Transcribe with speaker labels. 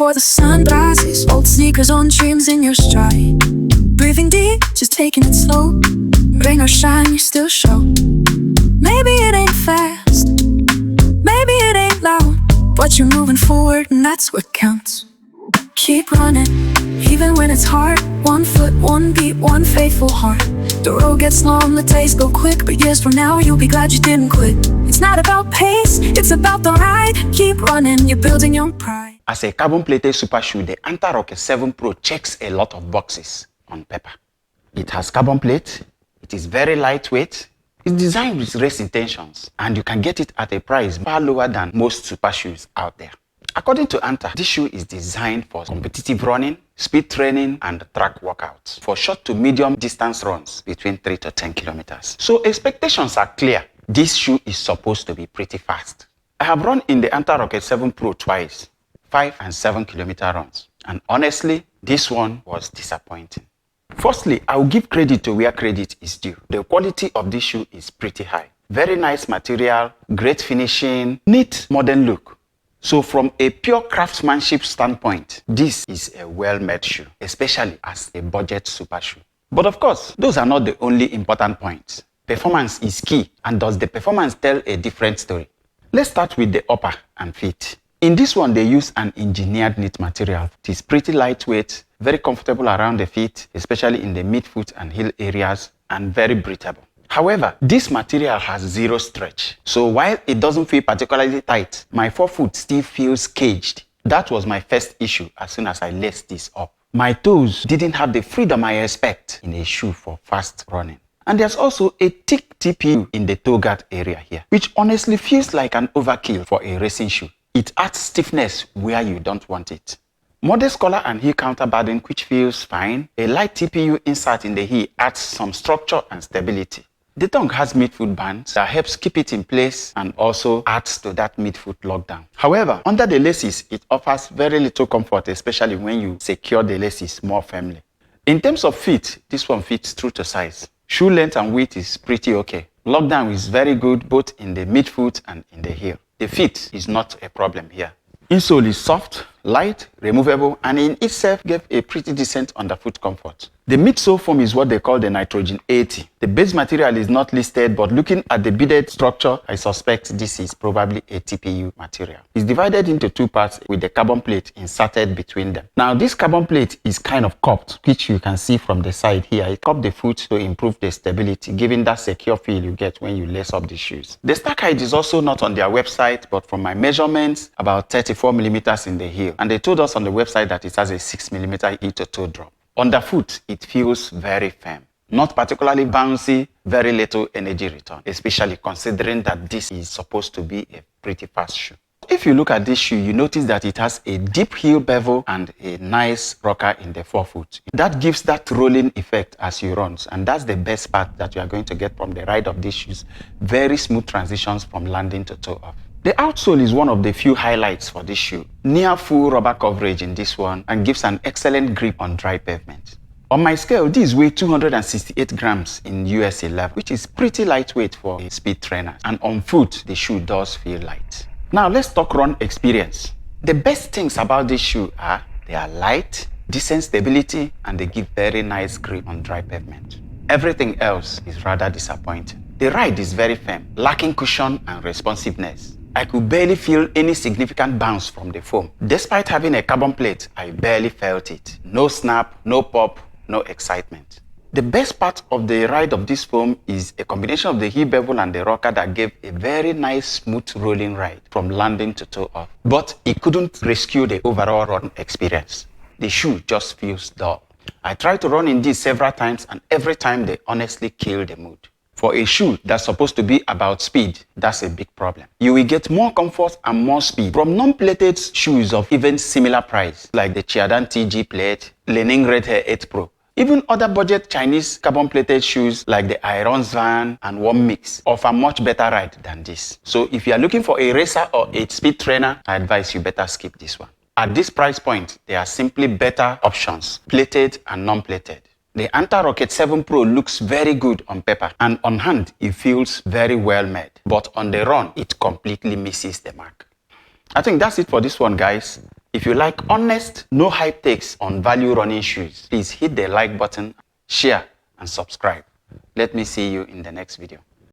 Speaker 1: before the sun rises. Old sneakers on dreams in your stride. Breathing deep, just taking it slow. Rain or shine, you still show. Maybe it ain't fast, maybe it ain't loud, but you're moving forward and that's what counts. Keep running, even when it's hard. 1 foot, 1 beat, 1 faithful heart. The road gets long, the days go quick, but years from now you'll be glad you didn't quit. It's not about pace, it's about the ride. Keep running, you're building your pride.
Speaker 2: As a carbon-plated super shoe, the Anta Rocket 7 Pro checks a lot of boxes on paper. It has carbon plate, it is very lightweight, it's designed with race intentions, and you can get it at a price far lower than most super shoes out there. According to Anta, this shoe is designed for competitive running, speed training, and track workouts for short to medium distance runs between 3 to 10 kilometers. So expectations are clear. This shoe is supposed to be pretty fast. I have run in the Anta Rocket 7 Pro twice, 5 and 7 kilometer runs, and honestly, this one was disappointing. Firstly, I will give credit to where credit is due. The quality of this shoe is pretty high. Very nice material, great finishing, neat modern look. So from a pure craftsmanship standpoint, this is a well-made shoe, especially as a budget super shoe. But of course, those are not the only important points. Performance is key, and does the performance tell a different story? Let's start with the upper and feet. In this one, they use an engineered knit material. It is pretty lightweight, very comfortable around the feet, especially in the midfoot and heel areas, and very breathable. However, this material has zero stretch. So while it doesn't feel particularly tight, my forefoot still feels caged. That was my first issue as soon as I laced this up. My toes didn't have the freedom I expect in a shoe for fast running. And there's also a thick TPU in the toe guard area here, which honestly feels like an overkill for a racing shoe. It adds stiffness where you don't want it. Modest collar and heel counterbanding, which feels fine. A light TPU insert in the heel adds some structure and stability. The tongue has midfoot bands that helps keep it in place and also adds to that midfoot lockdown. However, under the laces, it offers very little comfort, especially when you secure the laces more firmly. In terms of fit, this one fits true to size. Shoe length and width is pretty okay. Lockdown is very good both in the midfoot and in the heel. The fit is not a problem here. Insole is soft, light, removable, and in itself gave a pretty decent underfoot comfort. The midsole foam is what they call the nitrogen 80. The base material is not listed, but looking at the beaded structure, I suspect this is probably a TPU material. It's divided into 2 parts with the carbon plate inserted between them. Now this carbon plate is kind of cupped, which you can see from the side here. It cupped the foot to improve the stability, giving that secure feel you get when you lace up the shoes. The stack height is also not on their website, but from my measurements, about 34 millimeters in the heel. And they told us on the website that it has a 6 millimeter heel to toe drop. Underfoot, it feels very firm. Not particularly bouncy, very little energy return, especially considering that this is supposed to be a pretty fast shoe. If you look at this shoe, you notice that it has a deep heel bevel and a nice rocker in the forefoot. That gives that rolling effect as you run, and that's the best part that you are going to get from the ride of these shoes. Very smooth transitions from landing to toe off. The outsole is one of the few highlights for this shoe. Near full rubber coverage in this one and gives an excellent grip on dry pavement. On my scale, these weigh 268 grams in US 11, which is pretty lightweight for a speed trainer. And on foot, the shoe does feel light. Now let's talk run experience. The best things about this shoe are they are light, decent stability, and they give very nice grip on dry pavement. Everything else is rather disappointing. The ride is very firm, lacking cushion and responsiveness. I could barely feel any significant bounce from the foam. Despite having a carbon plate, I barely felt it. No snap, no pop, no excitement. The best part of the ride of this foam is a combination of the heel bevel and the rocker that gave a very nice smooth rolling ride from landing to toe off. But it couldn't rescue the overall run experience. The shoe just feels dull. I tried to run in this several times and every time they honestly kill the mood. For a shoe that's supposed to be about speed, that's a big problem. You will get more comfort and more speed from non-plated shoes of even similar price, like the Chiadan TG Plate, Lening Red Hair 8 Pro. Even other budget Chinese carbon-plated shoes like the Irons Van and One Mix offer much better ride than this. So if you are looking for a racer or a speed trainer, I advise you better skip this one. At this price point, there are simply better options, plated and non-plated. The Anta Rocket 7 Pro looks very good on paper, and on hand it feels very well made, but on the run it completely misses the mark. I think that's it for this one, guys. If you like honest, no hype takes on value running shoes, please hit the like button, share, and subscribe. Let me see you in the next video.